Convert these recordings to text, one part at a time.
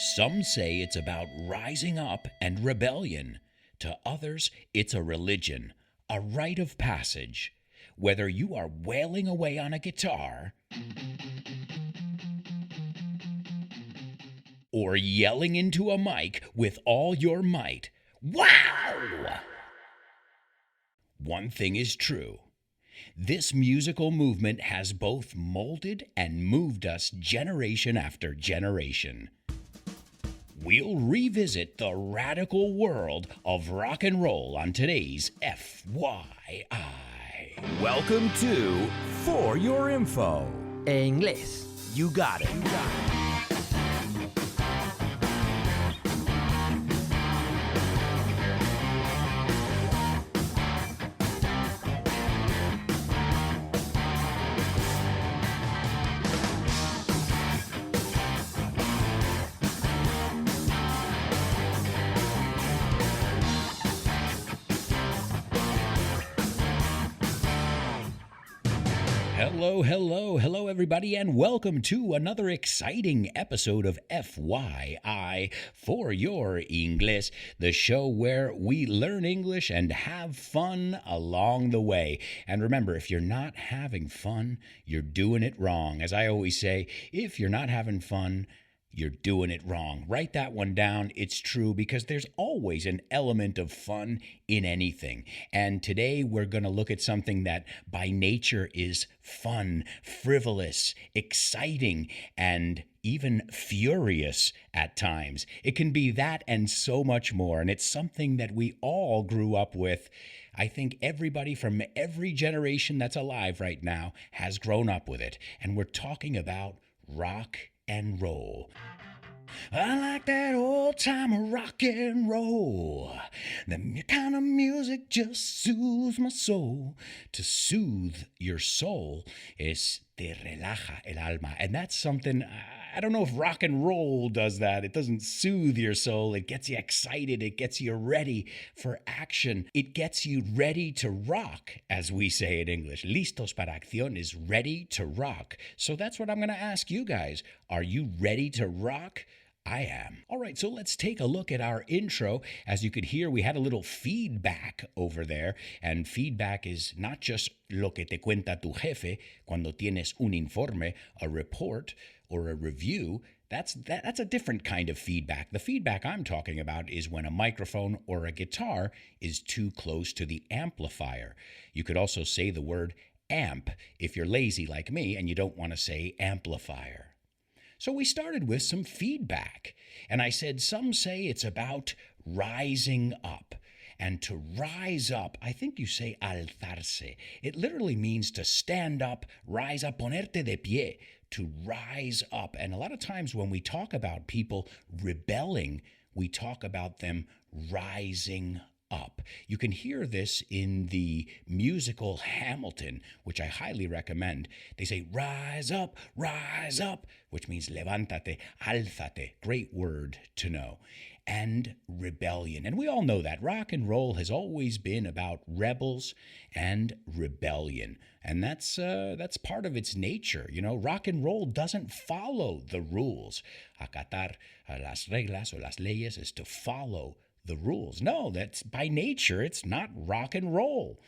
Some say it's about rising up and rebellion. To others, it's a religion, a rite of passage. Whether you are wailing away on a guitar or yelling into a mic with all your might, wow! One thing is true. This musical movement has both molded and moved us generation after generation. We'll revisit the radical world of rock and roll on today's FYI. Welcome to For Your Info. En inglés. You got it. Hello, everybody, and welcome to another exciting episode of FYI For Your English, the show where we learn English and have fun along the way. And remember, if you're not having fun, you're doing it wrong. As I always say, if you're not having fun, you're doing it wrong. Write that one down. It's true because there's always an element of fun in anything. And today we're going to look at something that by nature is fun, frivolous, exciting, and even furious at times. It can be that and so much more. And it's something that we all grew up with. I think everybody from every generation that's alive right now has grown up with it. And we're talking about rock and roll. I like that old time rock and roll. The kind of music just soothes my soul. To soothe your soul is te relaja el alma. And that's something, I don't know if rock and roll does that. It doesn't soothe your soul. It gets you excited. It gets you ready for action. It gets you ready to rock, as we say in English. Listos para acción is ready to rock. So that's what I'm going to ask you guys. Are you ready to rock? I am. All right, so let's take a look at our intro. As you could hear, we had a little feedback over there, and feedback is not just lo que te cuenta tu jefe cuando tienes un informe, a report or a review. That's a different kind of feedback. The feedback I'm talking about is when a microphone or a guitar is too close to the amplifier. You could also say the word amp if you're lazy like me and you don't want to say amplifier. So we started with some feedback, and I said some say it's about rising up. And to rise up, I think you say alzarse. It literally means to stand up, rise up, ponerte de pie, to rise up. And a lot of times when we talk about people rebelling, we talk about them rising up. You can hear this in the musical Hamilton, which I highly recommend. They say, rise up, which means levántate, alzate. Great word to know. And rebellion. And we all know that rock and roll has always been about rebels and rebellion. And that's part of its nature. You know, rock and roll doesn't follow the rules. Acatar las reglas o las leyes is to follow the rules. No, that's by nature, it's not rock and roll.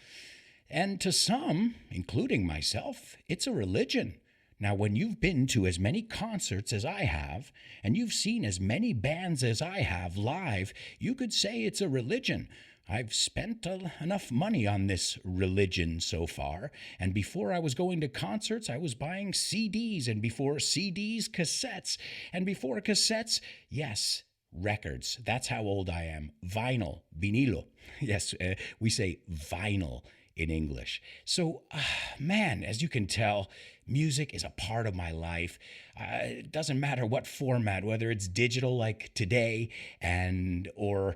And to some, including myself, it's a religion. Now, when you've been to as many concerts as I have, and you've seen as many bands as I have live, you could say it's a religion. I've spent enough money on this religion so far, and before I was going to concerts, I was buying CDs, and before CDs, cassettes, and before cassettes, yes, records. That's how old I am. Vinyl, vinilo. Yes, we say vinyl in English. So, man, as you can tell, music is a part of my life. It doesn't matter what format, whether it's digital like today or,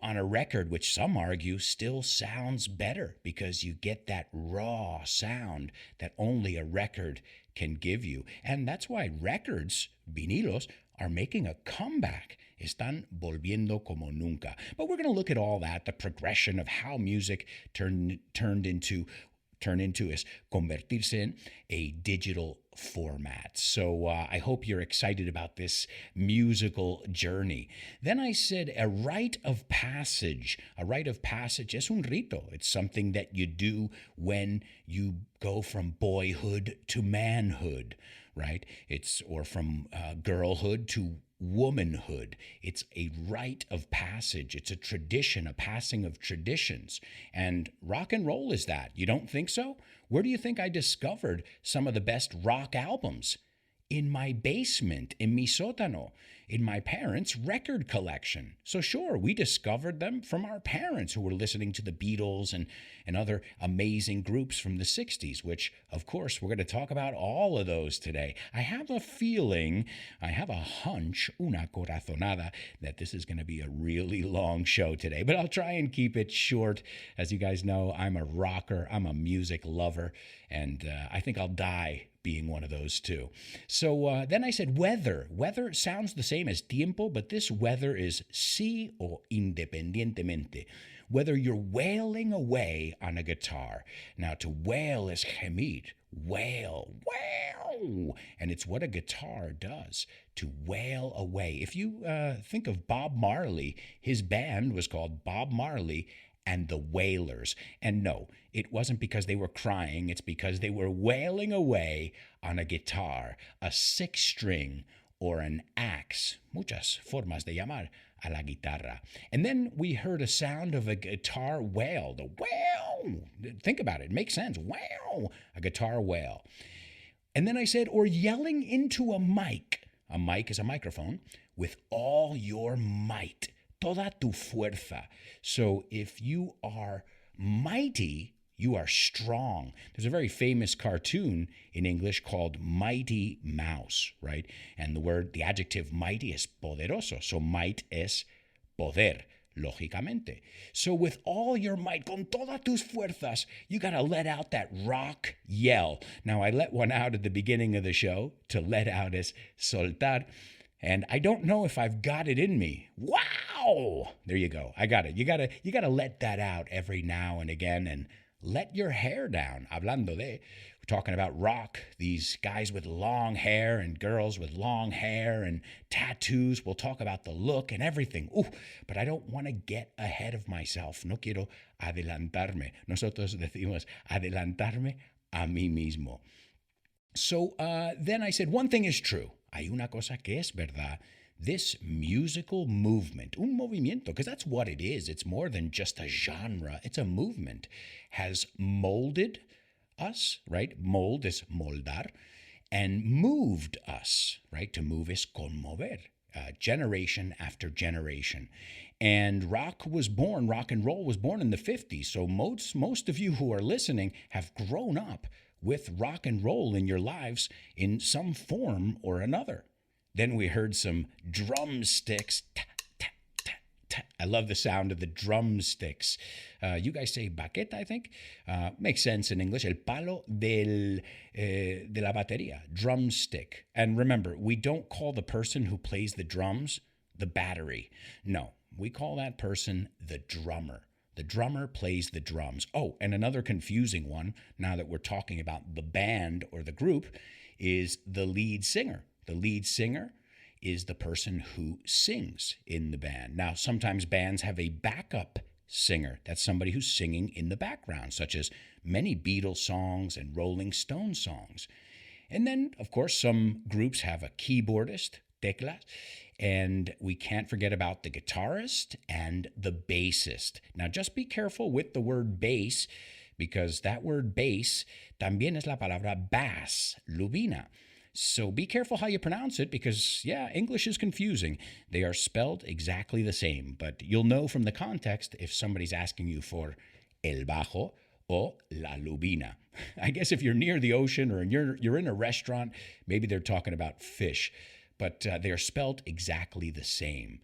on a record, which some argue still sounds better because you get that raw sound that only a record can give you. And that's why records, vinilos, are making a comeback. Están volviendo como nunca. But we're going to look at all that, the progression of how music turned into turn into, is convertirse en, a digital format. So I hope you're excited about this musical journey. Then I said a rite of passage. A rite of passage es un rito. It's something that you do when you go from boyhood to manhood, right? Or from girlhood to womanhood. It's a rite of passage. It's a tradition, a passing of traditions. And rock and roll is that. You don't think so? Where do you think I discovered some of the best rock albums? In my basement, in mi sótano, in my parents' record collection. So sure, we discovered them from our parents who were listening to the Beatles and other amazing groups from the 60s, which, of course, we're going to talk about all of those today. I have a feeling, I have a hunch, una corazonada, that this is going to be a really long show today, but I'll try and keep it short. As you guys know, I'm a rocker, I'm a music lover, and I think I'll die being one of those too. So then I said weather. Weather sounds the same as tiempo, but this weather is sí o independientemente. Whether you're wailing away on a guitar. Now, to wail is gemir. Wail, wail. And it's what a guitar does, to wail away. If you think of Bob Marley, his band was called Bob Marley and the Wailers. And no, it wasn't because they were crying. It's because they were wailing away on a guitar, a six-string, or an axe. Muchas formas de llamar a la guitarra. And then we heard a sound of a guitar wail. The wail. Think about it. It makes sense. Wail. A guitar wail. And then I said, or yelling into a mic. A mic is a microphone. With all your might. Toda tu fuerza. So if you are mighty, you are strong. There's a very famous cartoon in English called Mighty Mouse, right? And the adjective mighty is poderoso. So might es poder, lógicamente. So with all your might, con todas tus fuerzas, you got to let out that rock yell. Now, I let one out at the beginning of the show. To let out is soltar. And I don't know if I've got it in me. Wow! There you go. I got it. You gotta let that out every now and again and let your hair down. Hablando de, we're talking about rock. These guys with long hair and girls with long hair and tattoos. We'll talk about the look and everything. Ooh, but I don't want to get ahead of myself. No quiero adelantarme. Nosotros decimos adelantarme a mí mismo. So then I said, one thing is true. Hay una cosa que es verdad. This musical movement, un movimiento, because that's what it is. It's more than just a genre. It's a movement. Has molded us, right? Mold is moldar. And moved us, right? To move is conmover. Generation after generation. And rock and roll was born in the 50s. So most of you who are listening have grown up with rock and roll in your lives in some form or another. Then we heard some drumsticks. Ta, ta, ta, ta. I love the sound of the drumsticks. You guys say baqueta, I think. Makes sense in English. El palo de la batería, drumstick. And remember, we don't call the person who plays the drums the battery. No, we call that person the drummer. The drummer plays the drums. Oh, and another confusing one, now that we're talking about the band or the group, is the lead singer. The lead singer is the person who sings in the band. Now, sometimes bands have a backup singer. That's somebody who's singing in the background, such as many Beatles songs and Rolling Stone songs. And then, of course, some groups have a keyboardist, teclas, and we can't forget about the guitarist and the bassist. Now, just be careful with the word bass, because that word bass también es la palabra bass, lubina. So be careful how you pronounce it, because, yeah, English is confusing. They are spelled exactly the same, but you'll know from the context if somebody's asking you for el bajo o la lubina. I guess if you're near the ocean or you're in a restaurant, maybe they're talking about fish. But they are spelled exactly the same.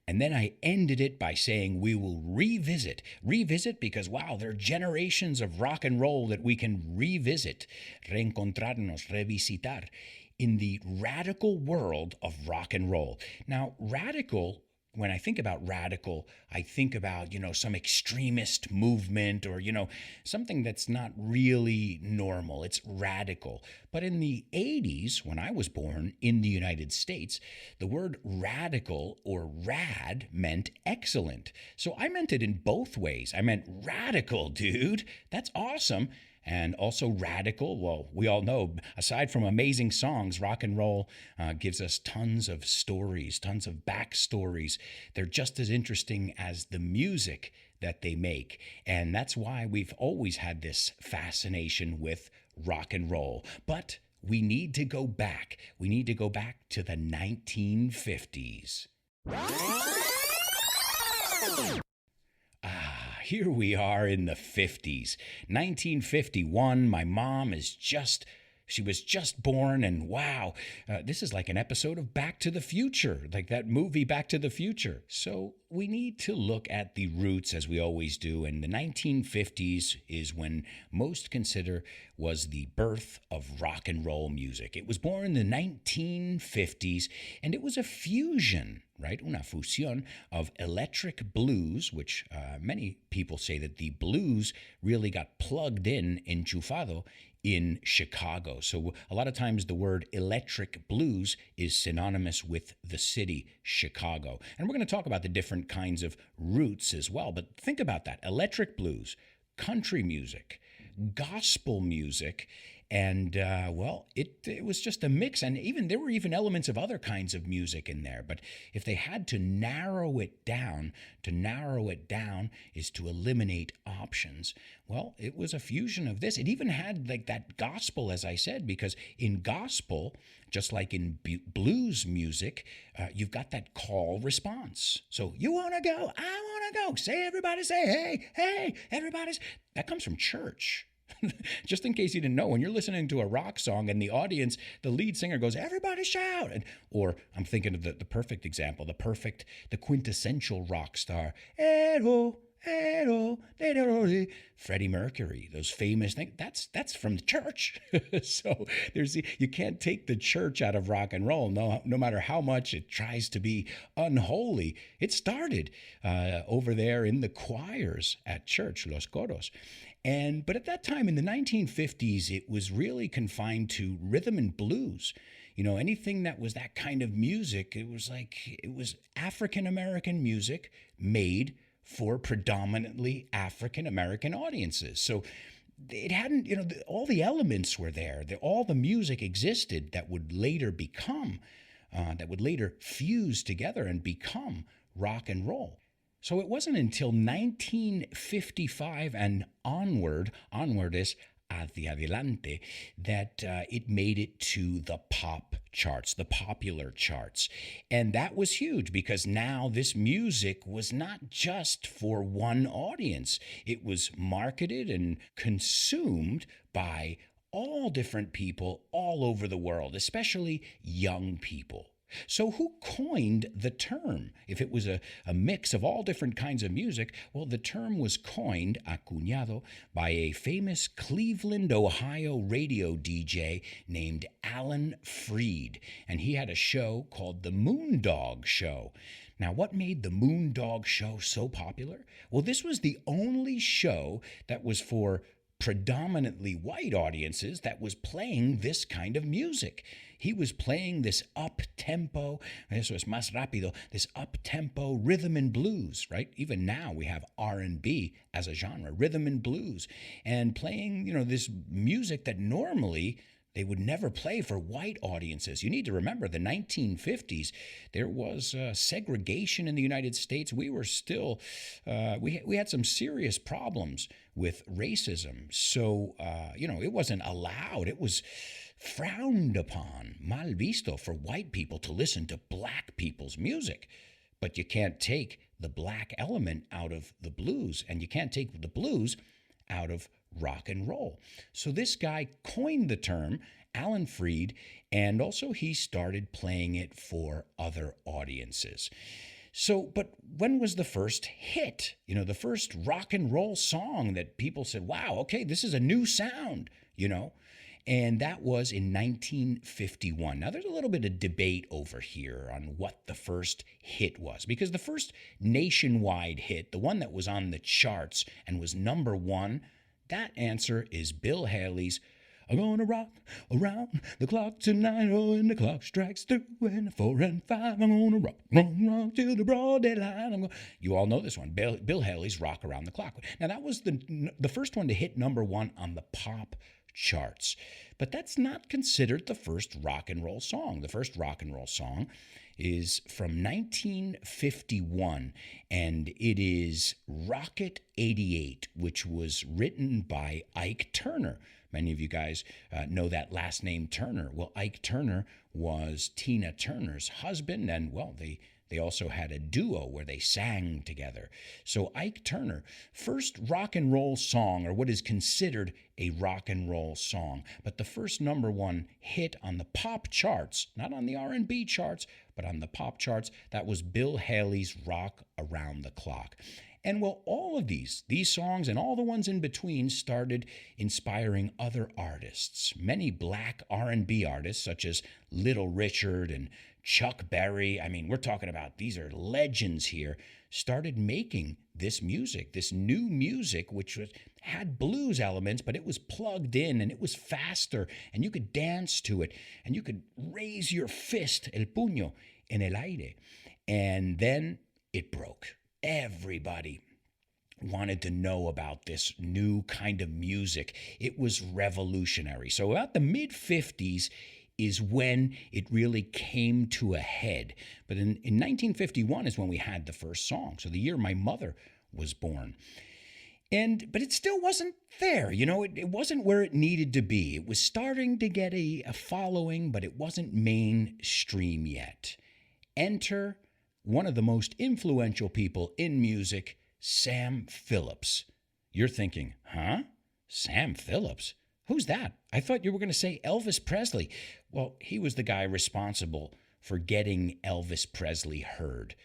And then I ended it by saying we will revisit. Revisit because, wow, there are generations of rock and roll that we can revisit, reencontrarnos, revisitar, in the radical world of rock and roll. Now, radical when I think about radical, I think about, some extremist movement or, something that's not really normal. It's radical. But in the 80s, when I was born in the United States, the word radical or rad meant excellent. So I meant it in both ways. I meant radical, dude. That's awesome. And also radical. Well, we all know, aside from amazing songs, rock and roll gives us tons of stories, tons of backstories. They're just as interesting as the music that they make. And that's why we've always had this fascination with rock and roll. But we need to go back. We need to go back to the 1950s. Here we are in the 50s, 1951. My mom she was just born, and wow, this is like an episode of Back to the Future, like that movie Back to the Future. So we need to look at the roots as we always do, and the 1950s is when most consider was the birth of rock and roll music. It was born in the 1950s, and it was a fusion, right? Una fusión of electric blues, which many people say that the blues really got plugged in, enchufado, in Chicago. So a lot of times the word electric blues is synonymous with the city, Chicago. And we're going to talk about the different kinds of roots as well. But think about that. Electric blues, country music, gospel music, and it was just a mix, and there were even elements of other kinds of music in there. But if they had to narrow it down is to eliminate options. Well, it was a fusion of this. It even had like that gospel, as I said, because in gospel, just like in blues music, you've got that call response. So you want to go, I want to go. Everybody say, hey, hey, everybody's. That comes from church. Just in case you didn't know, when you're listening to a rock song and the audience, the lead singer goes, everybody shout. Or I'm thinking of the perfect example, the quintessential rock star, Freddie Mercury, those famous things. That's from the church. So you can't take the church out of rock and roll, no matter how much it tries to be unholy. It started over there in the choirs at church, los coros. But at that time in the 1950s, it was really confined to rhythm and blues. Anything that was that kind of music, it was African American music made for predominantly African American audiences. So it hadn't, all the elements were there. All the music existed that would later fuse together and become rock and roll. So it wasn't until 1955 and onward is hacia adelante, that it made it to the pop charts, the popular charts. And that was huge because now this music was not just for one audience. It was marketed and consumed by all different people all over the world, especially young people. So who coined the term? If it was a mix of all different kinds of music, well, the term was coined, acuñado, by a famous Cleveland, Ohio radio DJ named Alan Freed. And he had a show called The Moondog Show. Now, what made the Moondog Show so popular? Well, this was the only show that was for predominantly white audiences that was playing this kind of music. He was playing this up-tempo, eso es más rápido, this up-tempo rhythm and blues, right? Even now we have R&B as a genre, rhythm and blues, and playing, this music that normally they would never play for white audiences. You need to remember the 1950s, there was segregation in the United States. We were still, we had some serious problems with racism. So, it wasn't allowed. It was frowned upon, mal visto, for white people to listen to black people's music. But you can't take the black element out of the blues, and you can't take the blues out of rock and roll. So this guy coined the term, Alan Freed, and also he started playing it for other audiences. So, but when was the first hit? The first rock and roll song that people said, wow, okay, this is a new sound, And that was in 1951. Now, there's a little bit of debate over here on what the first hit was, because the first nationwide hit, the one that was on the charts and was number one, that answer is Bill Haley's I'm gonna rock around the clock tonight, oh, and the clock strikes 2 and 4 and 5. I'm gonna rock till the broad daylight. You all know this one, Bill Haley's Rock Around the Clock. Now, that was the first one to hit number one on the pop charts, but that's not considered the first rock and roll song. The first rock and roll song is from 1951, and it is Rocket 88, which was written by Ike Turner. Many of you guys know that last name Turner. Well, Ike Turner was Tina Turner's husband, and, well, they also had a duo where they sang together. So Ike Turner, first rock and roll song, or what is considered a rock and roll song, but the first number one hit on the pop charts, not on the R&B charts, but on the pop charts, that was Bill Haley's Rock Around the Clock. And, well, all of these songs and all the ones in between started inspiring other artists. Many black R&B artists, such as Little Richard and Chuck Berry, I mean, we're talking about, these are legends here, started making this music, this new music, which had blues elements, but it was plugged in and it was faster, and you could dance to it, and you could raise your fist, el puño, en el aire. And then it broke. Everybody wanted to know about this new kind of music. It was revolutionary. So about the mid-50s is when it really came to a head. But in 1951 is when we had the first song. So the year my mother was born. But it still wasn't there. You know, it wasn't where it needed to be. It was starting to get a following, but it wasn't mainstream yet. Enter one of the most influential people in music, Sam Phillips. You're thinking, huh? Sam Phillips? Who's that? I thought you were going to say Elvis Presley. Well, he was the guy responsible for getting Elvis Presley heard.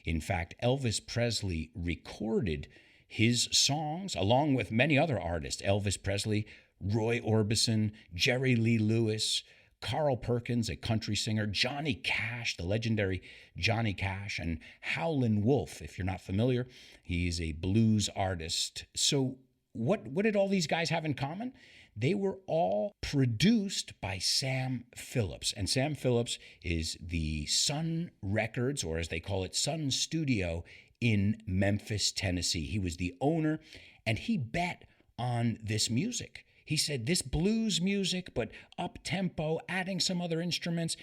In fact, Elvis Presley recorded his songs along with many other artists. Elvis Presley, Roy Orbison, Jerry Lee Lewis, Carl Perkins, a country singer, Johnny Cash, the legendary Johnny Cash, and Howlin' Wolf. If you're not familiar, he's a blues artist. So what did all these guys have in common? They were all produced by Sam Phillips. And Sam Phillips is the Sun Records, or as they call it, Sun Studio in Memphis, Tennessee. He was the owner, and he bet on this music. He said this blues music, but up-tempo, adding some other instruments.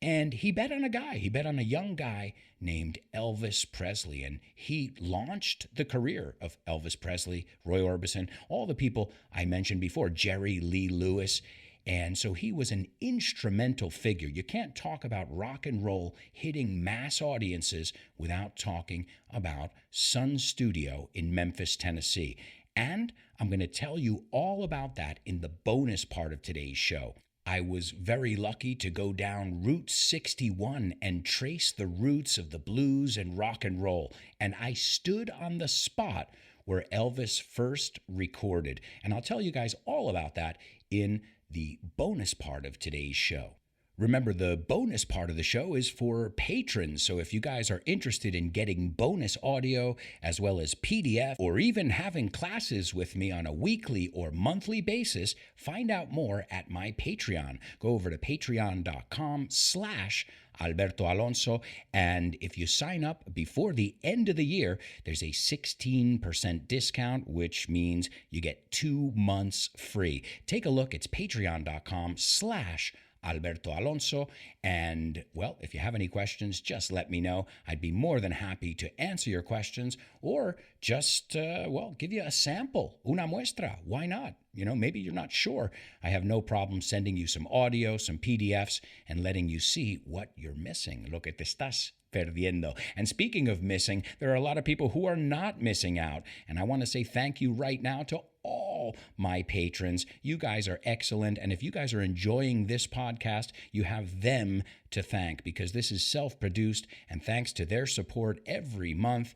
And he bet on a guy. He bet on a young guy named Elvis Presley. And he launched the career of Elvis Presley, Roy Orbison, all the people I mentioned before, Jerry Lee Lewis. And so he was an instrumental figure. You can't talk about rock and roll hitting mass audiences without talking about Sun Studio in Memphis, Tennessee. And I'm going to tell you all about that in the bonus part of today's show. I was very lucky to go down Route 61 and trace the roots of the blues and rock and roll. And I stood on the spot where Elvis first recorded. And I'll tell you guys all about that in the bonus part of today's show. Remember, the bonus part of the show is for patrons, so if you guys are interested in getting bonus audio as well as PDF, or even having classes with me on a weekly or monthly basis, find out more at my Patreon. Go over to patreon.com/Alberto Alonso, and if you sign up before the end of the year, there's a 16% discount, which means you get 2 months free. Take a look. It's patreon.com/Alberto Alonso. And, well, if you have any questions, just let me know. I'd be more than happy to answer your questions, or just, give you a sample, una muestra. Why not? You know, maybe you're not sure. I have no problem sending you some audio, some PDFs, and letting you see what you're missing. Lo que te estás perdiendo. And speaking of missing, there are a lot of people who are not missing out. And I want to say thank you right now to all my patrons. You guys are excellent. And if you guys are enjoying this podcast, you have them to thank because this is self-produced, and thanks to their support every month,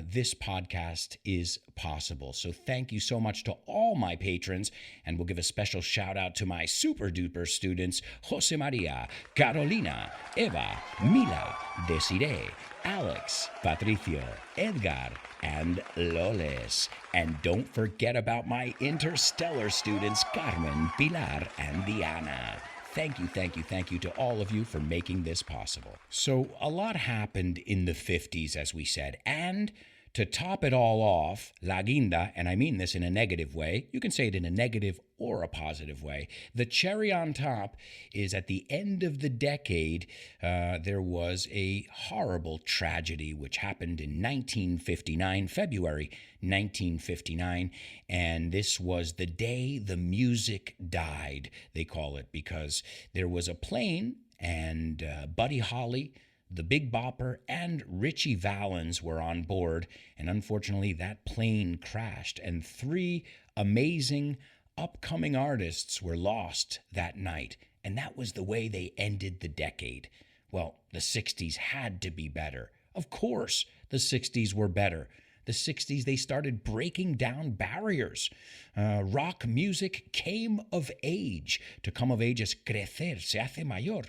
this podcast is possible. So thank you so much to all my patrons, and we'll give a special shout out to my super duper students, Jose Maria, Carolina, Eva, Mila, Desiree, Alex, Patricio, Edgar, and Loles. And don't forget about my interstellar students, Carmen, Pilar, and Diana. Thank you to all of you for making this possible. So a lot happened in the 50s, as we said, and to top it all off, La Guinda, and I mean this in a negative way, you can say it in a negative or a positive way, the cherry on top is at the end of the decade, there was a horrible tragedy which happened in 1959, February 1959, and this was the day the music died, they call it, because there was a plane and Buddy Holly, the Big Bopper, and Richie Valens were on board, and unfortunately that plane crashed, and 3 amazing upcoming artists were lost that night, and that was the way they ended the decade. Well, the 60s had to be better. Of course, the 60s were better. The 60s, they started breaking down barriers. Rock music came of age. To come of age is crecer, se hace mayor.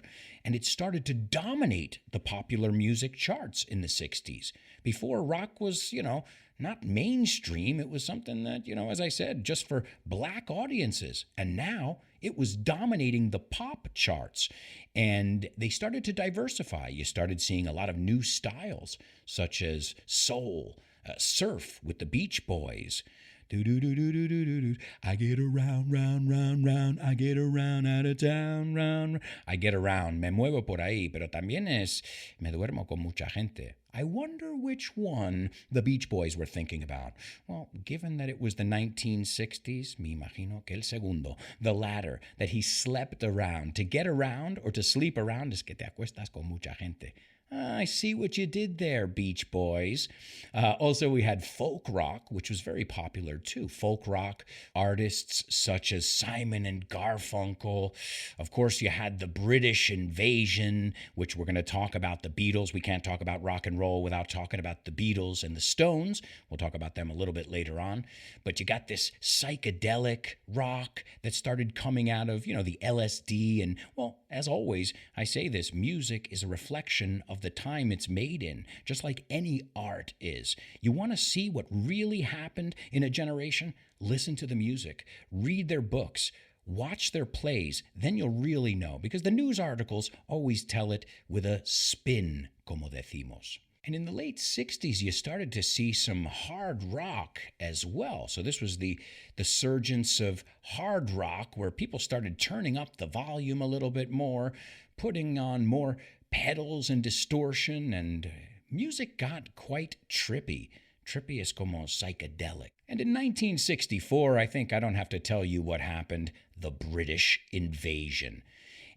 And it started to dominate the popular music charts in the 60s. Before, rock was, not mainstream. It was something that, as I said, just for black audiences. And now it was dominating the pop charts. And they started to diversify. You started seeing a lot of new styles, such as soul, surf with the Beach Boys. Do-do-do-do-do-do-do. I get around, round, round, round. I get around out of town, round. I get around, me muevo por ahí, pero también es me duermo con mucha gente. I wonder which one the Beach Boys were thinking about. Well, given that it was the 1960s, me imagino que el segundo, the latter, that he slept around. To get around or to sleep around es que te acuestas con mucha gente. I see what you did there, Beach Boys. Also, we had folk rock, which was very popular too. Folk rock artists such as Simon and Garfunkel. Of course, you had the British invasion, which we're going to talk about the Beatles. We can't talk about rock and roll without talking about the Beatles and the Stones. We'll talk about them a little bit later on. But you got this psychedelic rock that started coming out of, the LSD. And, well, as always, I say this, music is a reflection of the time it's made in, just like any art is. You want to see what really happened in a generation? Listen to the music, read their books, watch their plays, then you'll really know, because the news articles always tell it with a spin, como decimos. And in the late 60s, you started to see some hard rock as well. So this was the surgence of hard rock, where people started turning up the volume a little bit more, putting on more pedals and distortion, and music got quite trippy. Trippy es como psychedelic. And in 1964, I think I don't have to tell you what happened, the British invasion.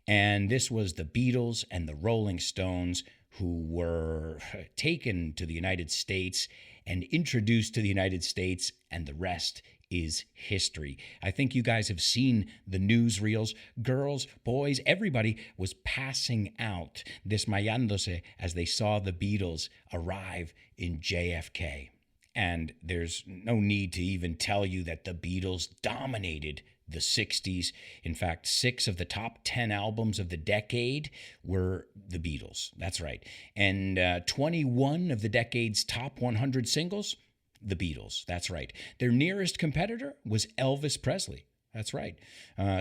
And this was the Beatles and the Rolling Stones who were taken to the United States and introduced to the United States, and the rest is history. I think you guys have seen the newsreels. Girls, boys, everybody was passing out, desmayándose, as they saw the Beatles arrive in JFK. And there's no need to even tell you that the Beatles dominated the 60s. In fact, 6 of the top 10 albums of the decade were the Beatles. That's right. And 21 of the decade's top 100 singles, the Beatles. That's right. Their nearest competitor was Elvis Presley. That's right.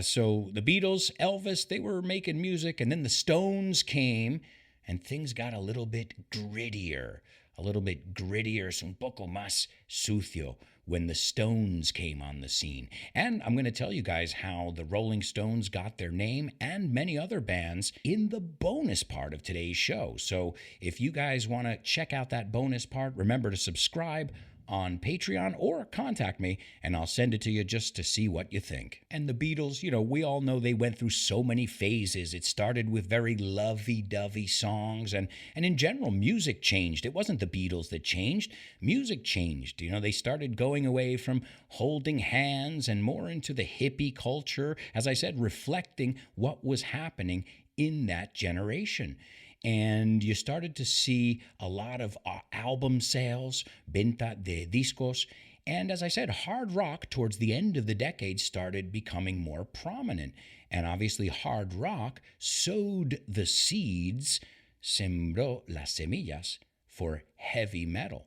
So the Beatles, Elvis, they were making music, and then the Stones came, and things got a little bit grittier. Es un poco más sucio when the Stones came on the scene. And I'm going to tell you guys how the Rolling Stones got their name, and many other bands, in the bonus part of today's show. So if you guys want to check out that bonus part, remember to subscribe on Patreon or contact me, and I'll send it to you just to see what you think. And the Beatles, we all know they went through so many phases. It started with very lovey-dovey songs, and in general, music changed. It wasn't the Beatles that changed. Music changed. They started going away from holding hands and more into the hippie culture, as I said, reflecting what was happening in that generation. And you started to see a lot of album sales, venta de discos. And as I said, hard rock towards the end of the decade started becoming more prominent. And obviously, hard rock sowed the seeds, sembró las semillas, for heavy metal.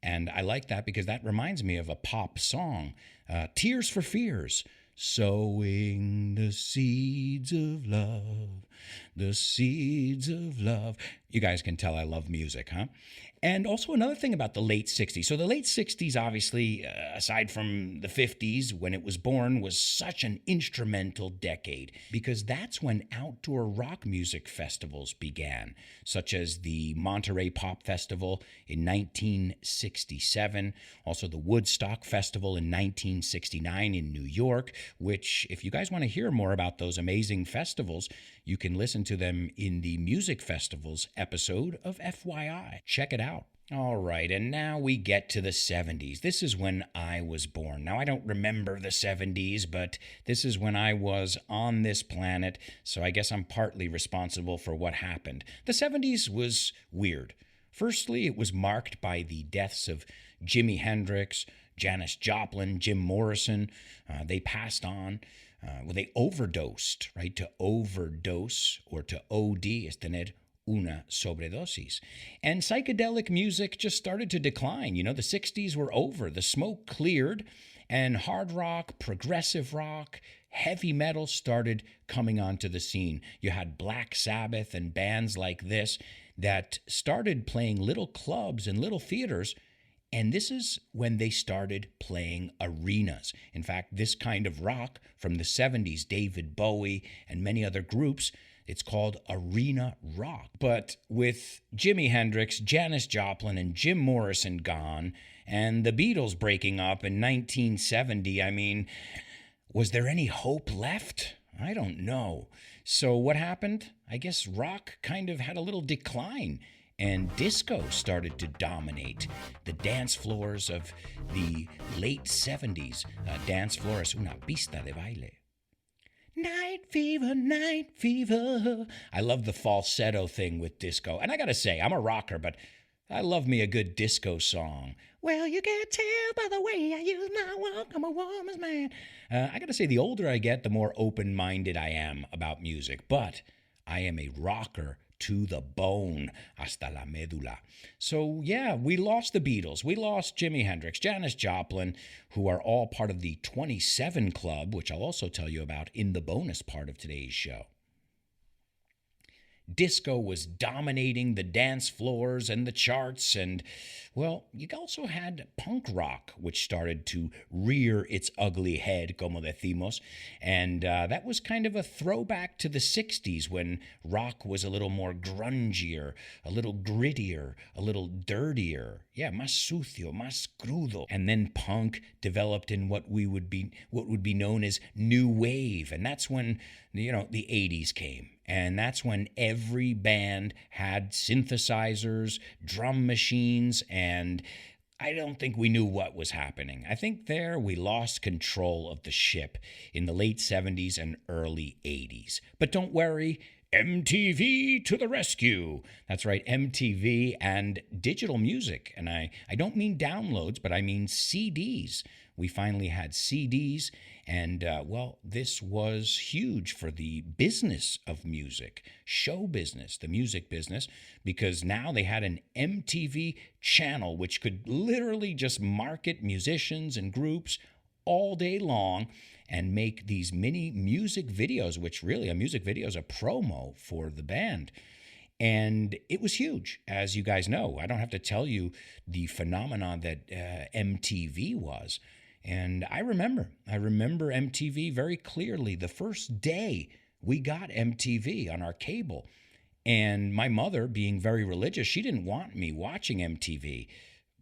And I like that because that reminds me of a pop song, Tears for Fears. Sowing the seeds of love, the seeds of love. You guys can tell I love music, huh? And also another thing about the late 60s. So the late 60s, obviously, aside from the 50s, when it was born, was such an instrumental decade because that's when outdoor rock music festivals began, such as the Monterey Pop Festival in 1967, also the Woodstock Festival in 1969 in New York, which, if you guys want to hear more about those amazing festivals, you can listen to them in the Music Festivals episode of FYI. Check it out. All right, and now we get to the 70s. This is when I was born. Now, I don't remember the 70s, but this is when I was on this planet, so I guess I'm partly responsible for what happened. The 70s was weird. Firstly, it was marked by the deaths of Jimi Hendrix, Janis Joplin, Jim Morrison. They passed on. They overdosed, right? To overdose or to OD is tener una sobredosis. And psychedelic music just started to decline. You know, the 60s were over. The smoke cleared, and hard rock, progressive rock, heavy metal started coming onto the scene. You had Black Sabbath and bands like this that started playing little clubs and little theaters. And this is when they started playing arenas. In fact, this kind of rock from the 70s, David Bowie and many other groups, it's called arena rock. But with Jimi Hendrix, Janis Joplin, and Jim Morrison gone, and the Beatles breaking up in 1970, I mean, was there any hope left? I don't know. So what happened? I guess rock kind of had a little decline. And disco started to dominate the dance floors of the late 70s. Dance floor es una pista de baile. Night fever, night fever. I love the falsetto thing with disco. And I gotta say, I'm a rocker, but I love me a good disco song. Well, you can't tell by the way I use my walk, I'm a woman's man. I gotta say, the older I get, the more open-minded I am about music. But I am a rocker to the bone, hasta la médula. So yeah, we lost the Beatles, we lost Jimi Hendrix, Janis Joplin, who are all part of the 27 Club, which I'll also tell you about in the bonus part of today's show. Disco was dominating the dance floors and the charts, and, well, you also had punk rock, which started to rear its ugly head, como decimos, and that was kind of a throwback to the 60s when rock was a little more grungier, a little grittier, a little dirtier, más sucio, más crudo. And then punk developed in what would be known as new wave, and that's when, the 80s came. And that's when every band had synthesizers, drum machines, and I don't think we knew what was happening. I think there we lost control of the ship in the late 70s and early 80s. But don't worry, MTV to the rescue. That's right, MTV and digital music. And I don't mean downloads, but I mean CDs. We finally had CDs, and, this was huge for the business of music, show business, the music business, because now they had an MTV channel which could literally just market musicians and groups all day long and make these mini music videos, which really a music video is a promo for the band. And it was huge, as you guys know. I don't have to tell you the phenomenon that MTV was. And I remember MTV very clearly. The first day we got MTV on our cable, and my mother, being very religious, she didn't want me watching MTV,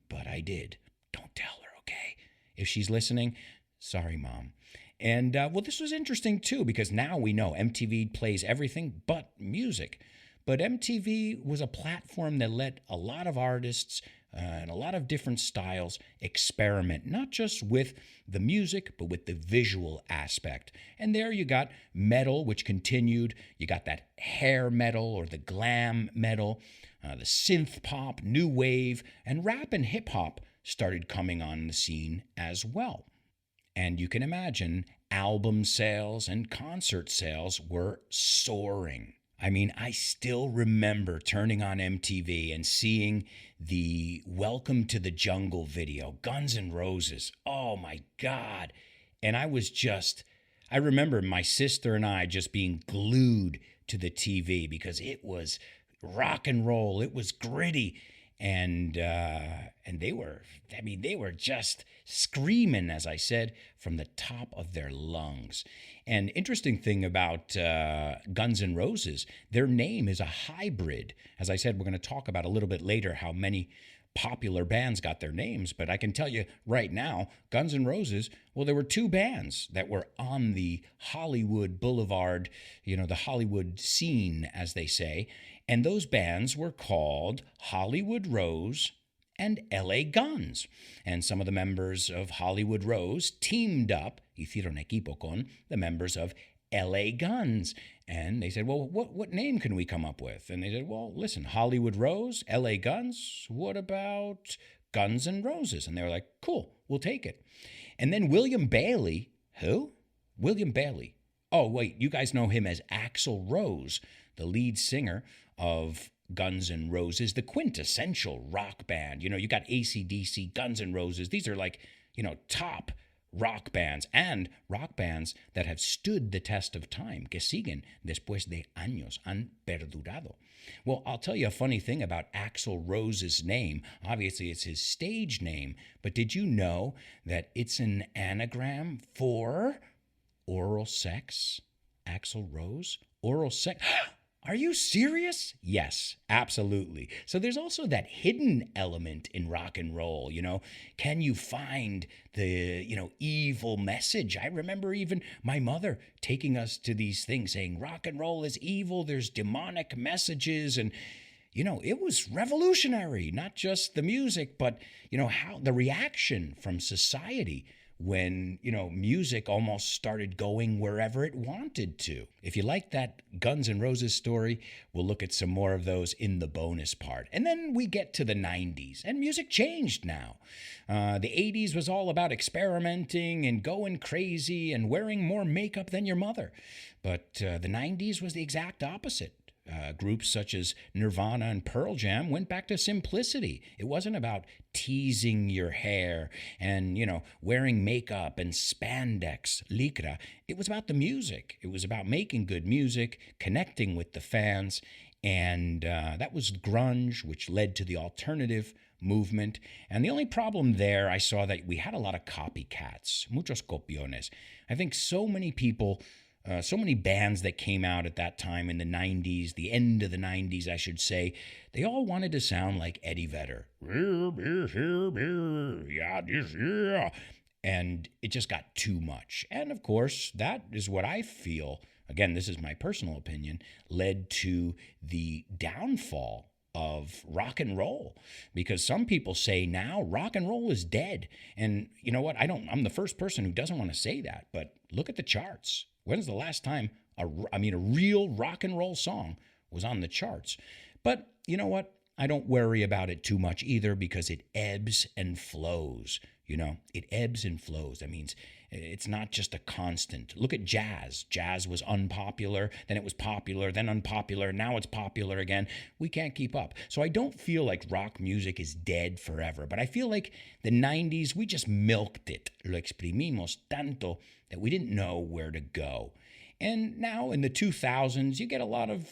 but I did. Don't tell her, okay? If she's listening, sorry, Mom. And, this was interesting, too, because now we know MTV plays everything but music. But MTV was a platform that let a lot of artists and a lot of different styles experiment, not just with the music, but with the visual aspect. And there you got metal, which continued. You got that hair metal or the glam metal, the synth pop, new wave, and rap and hip hop started coming on the scene as well. And you can imagine album sales and concert sales were soaring. I mean, I still remember turning on MTV and seeing the Welcome to the Jungle video, Guns N' Roses. Oh my God. And I remember my sister and I just being glued to the TV because it was rock and roll. It was gritty. And they were just screaming, as I said, from the top of their lungs. And interesting thing about Guns N' Roses, their name is a hybrid. As I said, we're going to talk about a little bit later how many popular bands got their names, but I can tell you right now, Guns N' Roses, well, there were two bands that were on the Hollywood Boulevard, the Hollywood scene, as they say, and those bands were called Hollywood Rose and LA Guns. And some of the members of Hollywood Rose teamed up, hicieron equipo con the members of LA Guns. And they said, well, what name can we come up with? And they said, well, listen, Hollywood Rose, LA Guns, what about Guns N' Roses? And they were like, cool, we'll take it. And then William Bailey, who? William Bailey. Oh, wait, you guys know him as Axl Rose, the lead singer of Guns N' Roses, the quintessential rock band. You got AC/DC, Guns N' Roses. These are like, top rock bands, and rock bands that have stood the test of time, que siguen después de años, han perdurado. Well, I'll tell you a funny thing about Axl Rose's name. Obviously, it's his stage name, but did you know that it's an anagram for oral sex? Axl Rose? Oral sex? Are you serious? Yes, absolutely. So there's also that hidden element in rock and roll, Can you find the, evil message? I remember even my mother taking us to these things saying rock and roll is evil, there's demonic messages, and it was revolutionary, not just the music, but, how the reaction from society when, music almost started going wherever it wanted to. If you like that Guns N' Roses story, we'll look at some more of those in the bonus part. And then we get to the 90s, and music changed now. The 80s was all about experimenting and going crazy and wearing more makeup than your mother. But the 90s was the exact opposite. Groups such as Nirvana and Pearl Jam went back to simplicity. It wasn't about teasing your hair and, wearing makeup and spandex, lycra. It was about the music. It was about making good music, connecting with the fans, and that was grunge, which led to the alternative movement. And the only problem there, I saw that we had a lot of copycats, muchos copiones. I think so many people... so many bands that came out at that time in the 90s, the end of the 90s, I should say, they all wanted to sound like Eddie Vedder. And it just got too much. And of course, that is what I feel, again, this is my personal opinion, led to the downfall of rock and roll, because some people say now rock and roll is dead. And you know what? I'm the first person who doesn't want to say that, but look at the charts. When's the last time a real rock and roll song was on the charts? But you know what? I don't worry about it too much either, because it ebbs and flows. It ebbs and flows. That means it's not just a constant. Look at jazz. Jazz was unpopular, then it was popular, then unpopular, now it's popular again. We can't keep up. So I don't feel like rock music is dead forever, but I feel like the 90s, we just milked it. Lo exprimimos tanto that we didn't know where to go. And now in the 2000s, you get a lot of,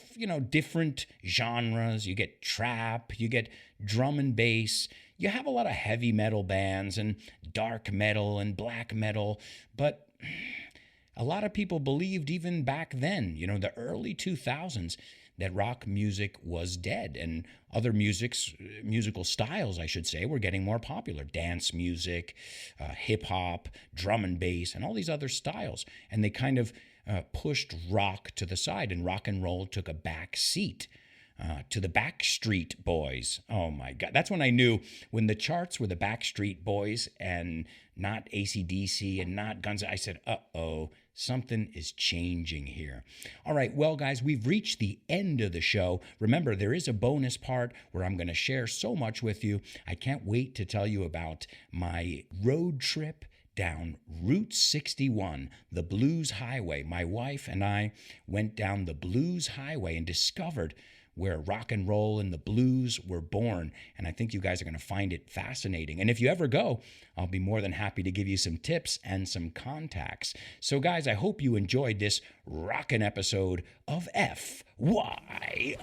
different genres. You get trap, you get drum and bass. You have a lot of heavy metal bands and dark metal and black metal. But a lot of people believed even back then, the early 2000s, that rock music was dead, and other musical styles, I should say, were getting more popular. Dance music, hip-hop, drum and bass, and all these other styles. And they kind of pushed rock to the side, and rock and roll took a back seat. to the Backstreet Boys. Oh my God. That's when I knew, when the charts were the Backstreet Boys and not AC/DC and not Guns. I said, uh-oh, something is changing here. All right, well, guys, we've reached the end of the show. Remember, there is a bonus part where I'm going to share so much with you. I can't wait to tell you about my road trip down Route 61, the Blues Highway. My wife and I went down the Blues Highway and discovered where rock and roll and the blues were born. And I think you guys are going to find it fascinating. And if you ever go, I'll be more than happy to give you some tips and some contacts. So, guys, I hope you enjoyed this rockin' episode of FYI.